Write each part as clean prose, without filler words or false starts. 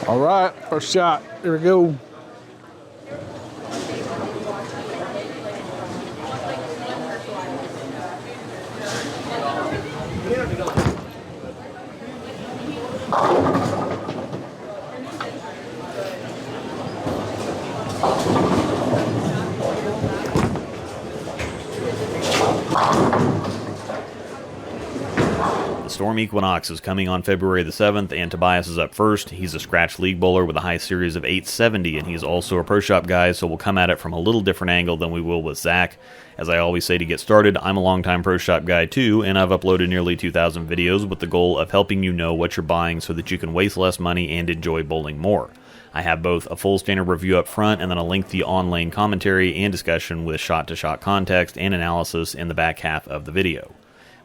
All right, first shot. Here we go. The Storm Equinox is coming on February the 7th, and Tobias is up first. He's a scratch league bowler with a high series of 870, and he's also a Pro Shop guy, so we'll come at it from a little different angle than we will with Zach. As I always say to get started, I'm a longtime Pro Shop guy too, and I've uploaded nearly 2,000 videos with the goal of helping you know what you're buying so that you can waste less money and enjoy bowling more. I have both a full standard review up front and then a lengthy on-lane commentary and discussion with shot-to-shot context and analysis in the back half of the video.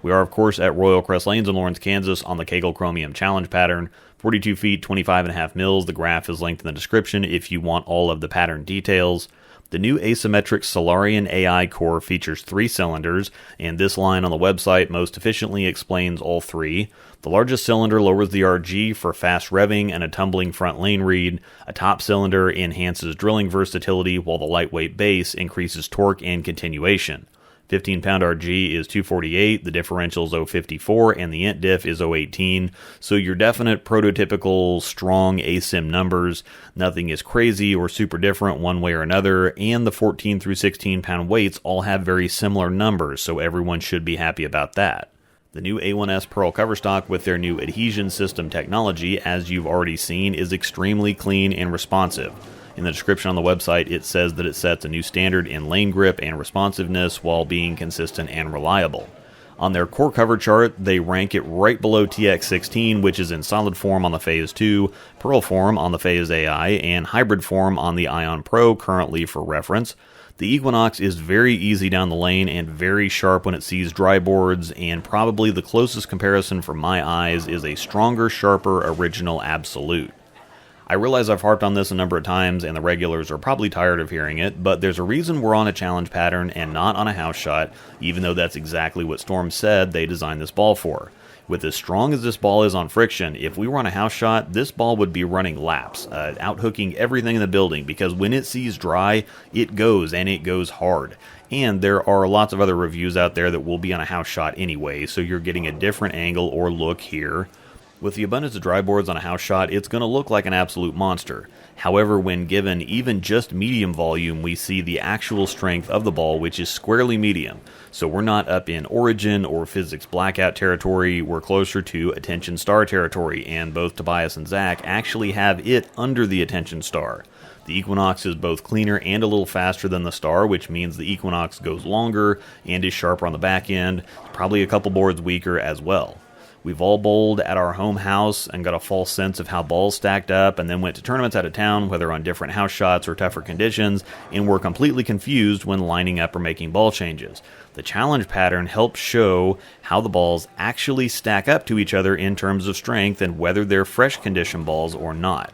We are, of course, at Royal Crest Lanes in Lawrence, Kansas on the Kegel Chromium Challenge pattern, 42 feet, 25.5 mils. The graph is linked in the description if you want all of the pattern details. The new asymmetric Solarian AI core features 3 cylinders, and this line on the website most efficiently explains all 3. The largest cylinder lowers the RG for fast revving and a tumbling front lane read. A top cylinder enhances drilling versatility, while the lightweight base increases torque and continuation. 15-pound RG is 248, the differential is 054, and the int diff is 018, so your definite prototypical strong asim numbers. Nothing is crazy or super different one way or another, and the 14 through 16-pound weights all have very similar numbers, so everyone should be happy about that. The new A1S Pearl Coverstock with their new adhesion system technology, as you've already seen, is extremely clean and responsive. In the description on the website, it says that it sets a new standard in lane grip and responsiveness while being consistent and reliable. On their core cover chart, they rank it right below TX16, which is in solid form on the Phase 2, Pearl form on the Phase AI, and hybrid form on the Ion Pro currently for reference. The Equinox is very easy down the lane and very sharp when it sees dry boards, and probably the closest comparison for my eyes is a stronger, sharper original Absolute. I realize I've harped on this a number of times and the regulars are probably tired of hearing it, but there's a reason we're on a challenge pattern and not on a house shot, even though that's exactly what Storm said they designed this ball for. With as strong as this ball is on friction, if we were on a house shot, this ball would be running laps, out-hooking everything in the building, because when it sees dry, it goes, and it goes hard. And there are lots of other reviews out there that will be on a house shot anyway, so you're getting a different angle or look here. With the abundance of dry boards on a house shot, it's going to look like an absolute monster. However, when given even just medium volume, we see the actual strength of the ball, which is squarely medium. So we're not up in origin or physics blackout territory, we're closer to attention star territory, and both Tobias and Zach actually have it under the attention star. The Equinox is both cleaner and a little faster than the Star, which means the Equinox goes longer and is sharper on the back end, probably a couple boards weaker as well. We've all bowled at our home house and got a false sense of how balls stacked up, and then went to tournaments out of town, whether on different house shots or tougher conditions, and were completely confused when lining up or making ball changes. The challenge pattern helps show how the balls actually stack up to each other in terms of strength and whether they're fresh condition balls or not.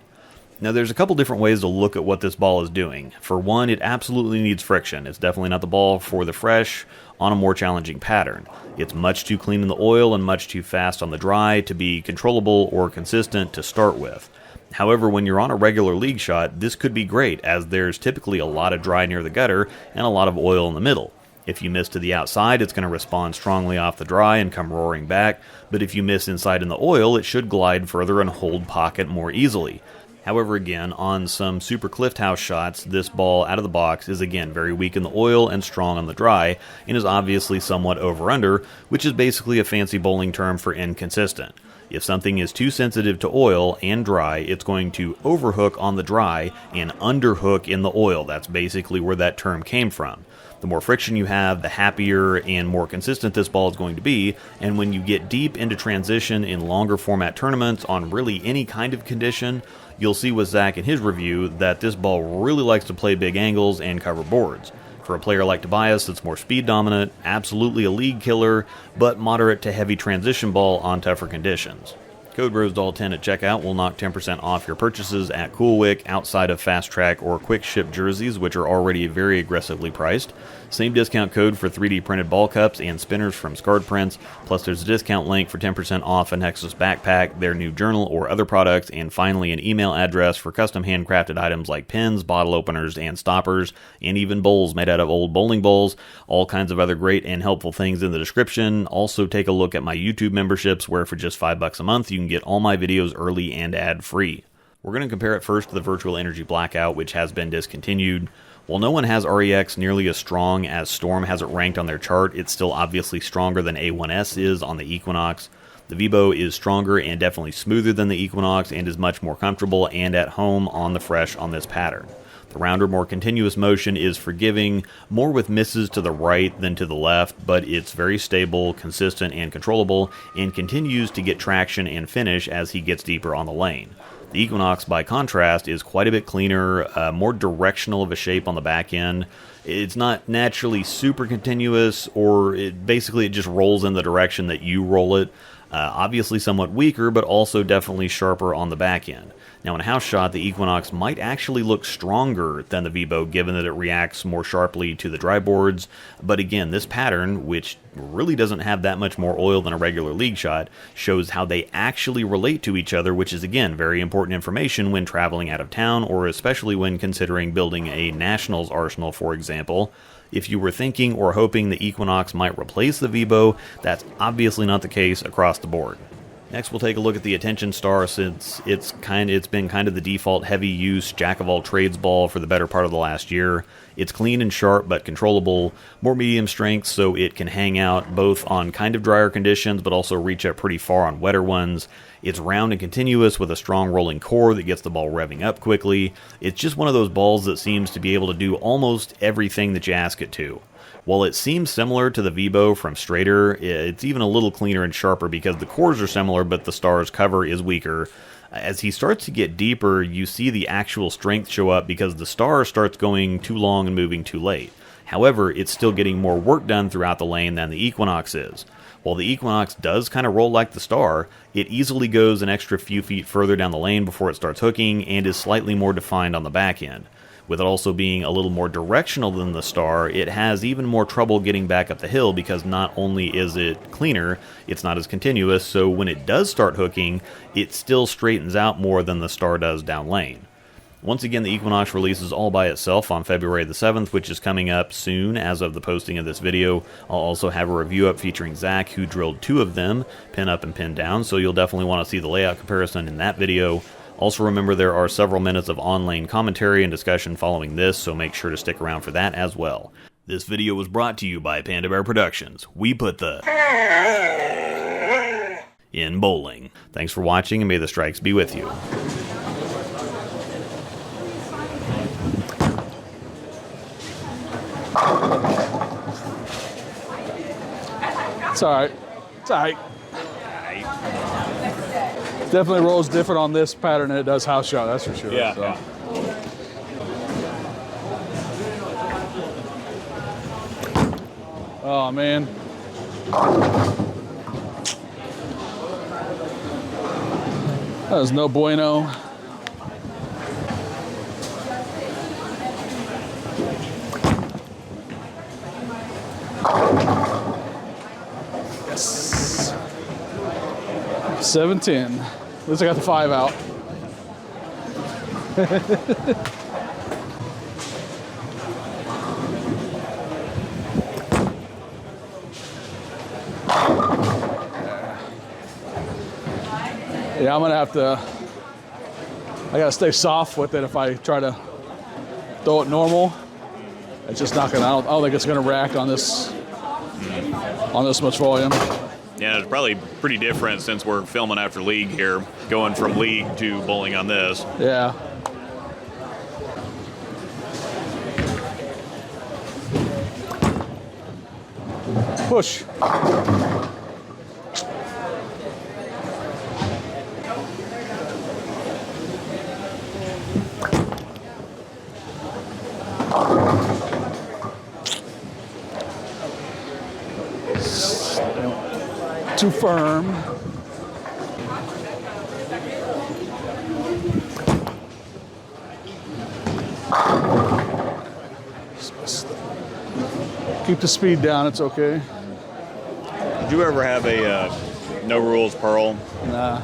Now, there's a couple different ways to look at what this ball is doing. For one, it absolutely needs friction. It's definitely not the ball for the fresh on a more challenging pattern. It's much too clean in the oil and much too fast on the dry to be controllable or consistent to start with. However, when you're on a regular league shot, this could be great, as there's typically a lot of dry near the gutter and a lot of oil in the middle. If you miss to the outside, it's going to respond strongly off the dry and come roaring back, but if you miss inside in the oil, it should glide further and hold pocket more easily. However, again, on some super cliffed house shots, this ball out of the box is again very weak in the oil and strong on the dry, and is obviously somewhat over-under, which is basically a fancy bowling term for inconsistent. If something is too sensitive to oil and dry, it's going to overhook on the dry and underhook in the oil. That's basically where that term came from. The more friction you have, the happier and more consistent this ball is going to be, and when you get deep into transition in longer format tournaments on really any kind of condition, you'll see with Zach in his review that this ball really likes to play big angles and cover boards. For a player like Tobias that's more speed dominant, absolutely a league killer, but moderate to heavy transition ball on tougher conditions. Code ROSEDOLL10 at checkout will knock 10% off your purchases at CoolWick outside of Fast Track or Quick Ship jerseys, which are already very aggressively priced. Same discount code for 3D printed ball cups and spinners from Scarred Prints, plus there's a discount link for 10% off a Nexus backpack, their new journal, or other products, and finally an email address for custom handcrafted items like pins, bottle openers, and stoppers, and even bowls made out of old bowling bowls. All kinds of other great and helpful things in the description. Also take a look at my YouTube memberships, where for just $5 a month you can get all my videos early and ad-free. We're going to compare it first to the Virtual Energy Blackout, which has been discontinued. While no one has REX nearly as strong as Storm has it ranked on their chart, it's still obviously stronger than A1S is on the Equinox. The VBO is stronger and definitely smoother than the Equinox and is much more comfortable and at home on the Fresh on this pattern. The rounder, more continuous motion is forgiving, more with misses to the right than to the left, but it's very stable, consistent, and controllable, and continues to get traction and finish as he gets deeper on the lane. The Equinox, by contrast, is quite a bit cleaner, more directional of a shape on the back end. It's not naturally super continuous, or it just rolls in the direction that you roll it. Obviously somewhat weaker, but also definitely sharper on the back end. Now in a house shot, the Equinox might actually look stronger than the VBO, given that it reacts more sharply to the dry boards, but again, this pattern, which really doesn't have that much more oil than a regular league shot, shows how they actually relate to each other, which is again very important information when traveling out of town, or especially when considering building a Nationals arsenal, for example. If you were thinking or hoping the Equinox might replace the VBO, that's obviously not the case across the board. Next, we'll take a look at the Attention Star, since it's been kind of the default heavy-use jack-of-all-trades ball for the better part of the last year. It's clean and sharp, but controllable, more medium strength, so it can hang out both on kind of drier conditions, but also reach up pretty far on wetter ones. It's round and continuous with a strong rolling core that gets the ball revving up quickly. It's just one of those balls that seems to be able to do almost everything that you ask it to. While it seems similar to the VBO from Strader, it's even a little cleaner and sharper because the cores are similar, but the Star's cover is weaker. As he starts to get deeper, you see the actual strength show up because the Star starts going too long and moving too late. However, it's still getting more work done throughout the lane than the Equinox is. While the Equinox does kind of roll like the Star, it easily goes an extra few feet further down the lane before it starts hooking and is slightly more defined on the back end. With it also being a little more directional than the Star, it has even more trouble getting back up the hill because not only is it cleaner, it's not as continuous, so when it does start hooking, it still straightens out more than the Star does down lane. Once again, the Equinox releases all by itself on February the 7th, which is coming up soon as of the posting of this video. I'll also have a review up featuring Zach, who drilled 2 of them, pin up and pin down, so you'll definitely want to see the layout comparison in that video. Also remember, there are several minutes of on-lane commentary and discussion following this, so make sure to stick around for that as well. This video was brought to you by Panda Bear Productions. We put the in bowling. Thanks for watching, and may the strikes be with you. It's alright. It's alright. Definitely rolls different on this pattern than it does house shot, that's for sure. Yeah, so. yeah. Oh man. That was no bueno. Yes. 7-10. At least I got the 5 out. Yeah, I'm gonna have to, I gotta stay soft with it if I try to throw it normal. It's just not gonna, I don't think it's gonna react on this much volume. Yeah, it's probably pretty different since we're filming after league here, going from league to bowling on this. Yeah. Push. Too firm. Keep the speed down, it's okay. Did you ever have a no rules Pearl? Nah.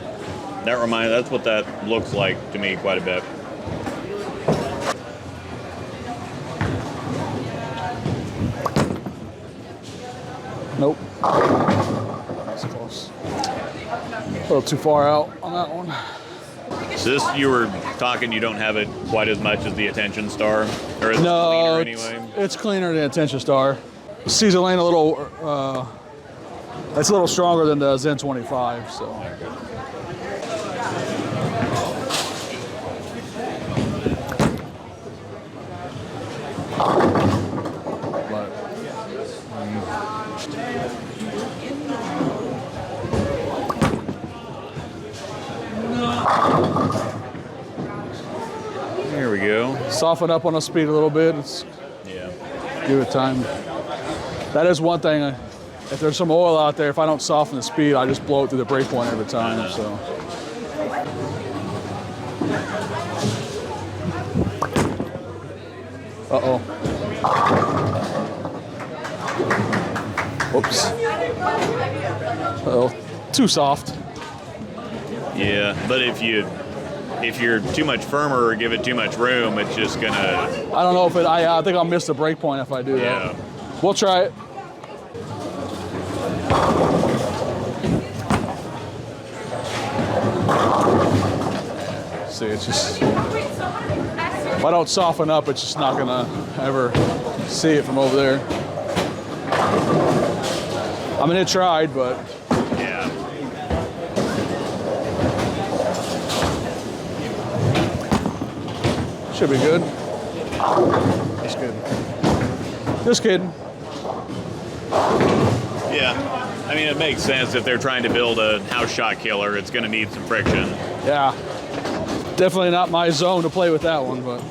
That's what that looks like to me quite a bit. Nope. That's close. A little too far out on that one. So this, you were talking, you don't have it quite as much as the Attention Star? Or is it No, cleaner anyway? it's cleaner than the Attention Star. Season lane a little, it's a little stronger than the Zen 25, so. But, There we go. soften up on the speed a little bit. Yeah. Give it time. That is one thing. If there's some oil out there, if I don't soften the speed, I just blow it through the brake point every time. So. Uh-oh. Whoops. Uh-oh. Too soft. Yeah, but if you're too much firmer or give it too much room, it's just gonna. I don't know if it. I think I'll miss the brake point if I do that. We'll try it. See, it's just. If I don't soften up, it's just not gonna ever see it from over there. I mean, it tried, but. Yeah. Should be good. Just kidding. Just kidding. Yeah. I mean, it makes sense if they're trying to build a house shot killer, it's going to need some friction. Yeah. Definitely not my zone to play with that one, but.